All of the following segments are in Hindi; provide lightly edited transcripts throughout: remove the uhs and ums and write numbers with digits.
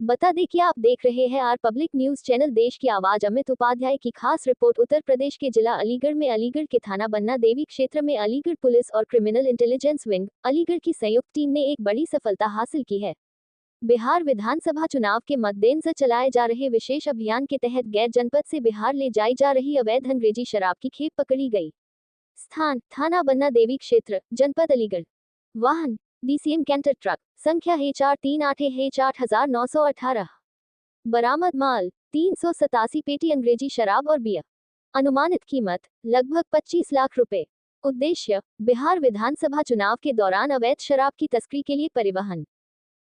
बता दें कि आप देख रहे हैं आर पब्लिक न्यूज चैनल। देश की आवाज अमित उपाध्याय की खास रिपोर्ट। उत्तर प्रदेश के जिला अलीगढ़ में अलीगढ़ के थाना बन्ना देवी क्षेत्र में अलीगढ़ पुलिस और क्रिमिनल इंटेलिजेंस विंग अलीगढ़ की संयुक्त टीम ने एक बड़ी सफलता हासिल की है। बिहार विधानसभा चुनाव के मद्देनजर से चलाए जा रहे विशेष अभियान के तहत गैर जनपद से बिहार ले जाई जा रही अवैध अंग्रेजी शराब की खेप पकड़ी गई। स्थान थाना बन्ना देवी क्षेत्र, जनपद अलीगढ़। वाहन DCM कैंटर ट्रक, संख्या H838H8918। बरामद माल 387 पेटी अंग्रेजी शराब और बियर। अनुमानित कीमत लगभग 25 लाख रुपए। उद्देश्य बिहार विधानसभा चुनाव के दौरान अवैध शराब की तस्करी के लिए परिवहन।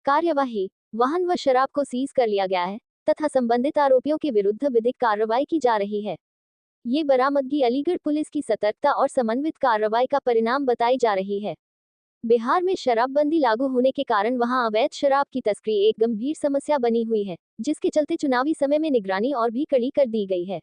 कार्यवाही वाहन व शराब को सीज कर लिया गया है तथा संबंधित आरोपियों के विरुद्ध विधिक कार्रवाई की जा रही है। ये बरामदगी अलीगढ़ पुलिस की सतर्कता और समन्वित कार्रवाई का परिणाम बताई जा रही है। बिहार में शराबबंदी लागू होने के कारण वहां अवैध शराब की तस्करी एक गंभीर समस्या बनी हुई है, जिसके चलते चुनावी समय में निगरानी और भी कड़ी कर दी गई है।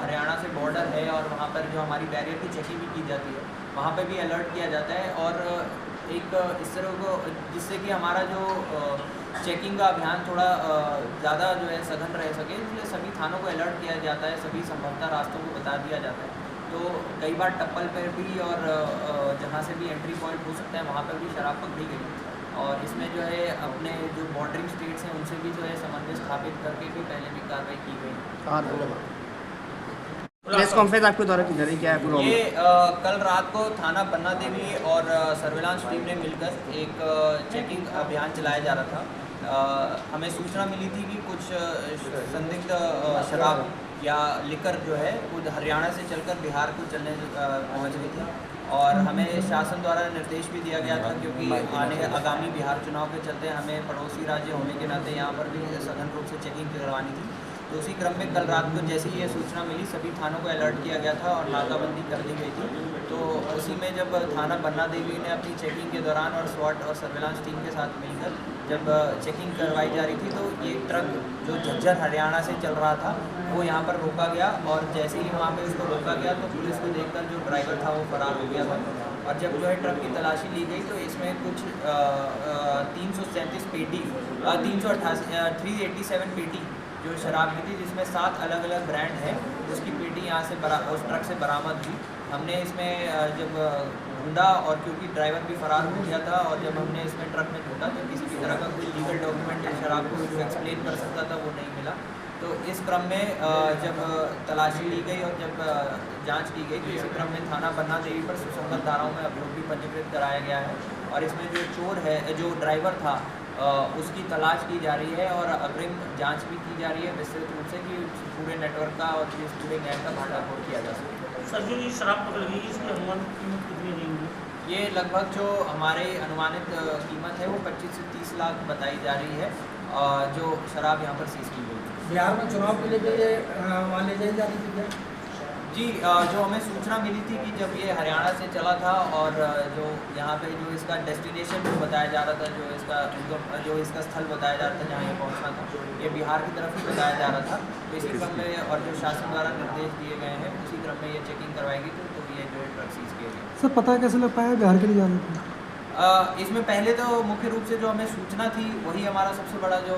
हरियाणा से बॉर्डर है और वहाँ पर जो हमारी बैरियर की चेकिंग भी की जाती है, वहाँ पर भी अलर्ट किया जाता है। और एक इस तरह को जिससे कि हमारा जो चेकिंग का अभियान थोड़ा ज़्यादा जो है सघन रह सके, इसलिए सभी थानों को अलर्ट किया जाता है, सभी संभवतः रास्तों को बता दिया जाता है। तो कई बार टप्पल पर भी और जहाँ से भी एंट्री पॉइंट हो सकता है वहाँ पर भी शराब पकड़ी गई। और इसमें जो है अपने जो बॉर्डरिंग स्टेट्स हैं उनसे भी जो है समन्वय स्थापित करके भी पहले भी कार्रवाई की गई। प्रेस कॉन्फ्रेंस आपके द्वारा की जा रही क्या है? ये कल रात को थाना बन्ना देवी और सर्विलांस टीम ने मिलकर एक चेकिंग अभियान चलाया जा रहा था। हमें सूचना मिली थी कि कुछ संदिग्ध शराब या लिकर जो है वो हरियाणा से चलकर बिहार को चलने पहुंच गई थी। और हमें शासन द्वारा निर्देश भी दिया गया था, क्योंकि आगामी बिहार चुनाव के चलते हमें पड़ोसी राज्य होने के नाते यहाँ पर भी सघन रूप से चेकिंग करवानी थी। तो उसी क्रम में कल रात को जैसे ही ये सूचना मिली सभी थानों को अलर्ट किया गया था और नाकाबंदी कर दी गई थी। तो उसी में जब थाना बन्ना देवी ने अपनी चेकिंग के दौरान और SWAT और सर्विलांस टीम के साथ मिलकर जब चेकिंग करवाई जा रही थी तो ये ट्रक जो झज्जर हरियाणा से चल रहा था वो यहाँ पर रोका गया और जैसे ही वहाँ पे उसको रोका गया तो पुलिस को देखकर जो ड्राइवर था वो फरार हो गया था। और जब जो है ट्रक की तलाशी ली गई तो इसमें कुछ 337 पेटी 387 पेटी जो शराब की थी जिसमें 7 अलग अलग ब्रांड है उसकी पेटी यहाँ से उस ट्रक से बरामद हुई। हमने इसमें जब ढूंढा और क्योंकि ड्राइवर भी फरार हो गया था और जब हमने इसमें ट्रक में ढूंढा तो किसी भी तरह का कोई लीगल डॉक्यूमेंट या शराब को जो एक्सप्लेन कर सकता था वो नहीं मिला। तो इस क्रम में जब तलाशी ली गई और जब जांच की गई तो इसी क्रम में थाना बन्ना देवी पर सुसंगत धाराओं में अभियोग भी पंजीकृत कराया गया है और इसमें जो चोर है जो ड्राइवर था उसकी तलाश की जा रही है और अग्रिम जांच भी की जा रही है विस्तृत रूप से कि पूरे नेटवर्क का और इस पूरे गैंग का भांडाफोड़ किया जा सके। सर जो ये शराब पकड़ गई इसकी अनुमानित कीमत कितनी रहेगी? ये लगभग जो हमारे अनुमानित कीमत है वो 25 से 30 लाख बताई जा रही है जो शराब यहाँ पर सीज की गई है। बिहार में चुनाव के लिए ये वहाँ ले जाई जा रही थी क्या? जी जो हमें सूचना मिली थी कि जब ये हरियाणा से चला था और जो यहाँ पे जो इसका डेस्टिनेशन जो बताया जा रहा था जो इसका स्थल बताया जा रहा था जहाँ ये पहुँचना था ये बिहार की तरफ ही बताया जा रहा था। तो इसी क्रम में और जो शासन द्वारा निर्देश दिए गए हैं उसी क्रम में ये चेकिंग करवाएगी तो ये जो है ट्रक सीज किए गए। सर पता कैसे लग पाया बिहार के लिए जा रही थी? इसमें पहले तो मुख्य रूप से जो हमें सूचना थी वही हमारा सबसे बड़ा जो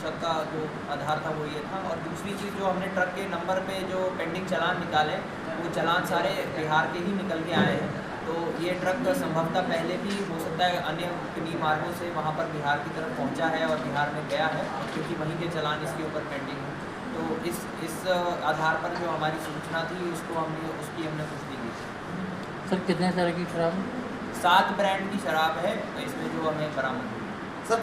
शक का जो आधार था वो ये था। और दूसरी चीज़ जो हमने ट्रक के नंबर पे जो पेंडिंग चालान निकाले वो चालान सारे बिहार के ही निकल के आए हैं। तो ये ट्रक संभवतः पहले भी हो सकता है अन्य किन्हीं मार्गों से वहाँ पर बिहार की तरफ पहुँचा है और बिहार में गया है क्योंकि वहीं के चालान इसके ऊपर पेंडिंग है। तो इस आधार पर जो हमारी सूचना थी उसकी हमने पुष्टि की थी। सर कितने तरह की शराब? 7 ब्रांड की शराब है इसमें जो हमें बरामद हुई। सर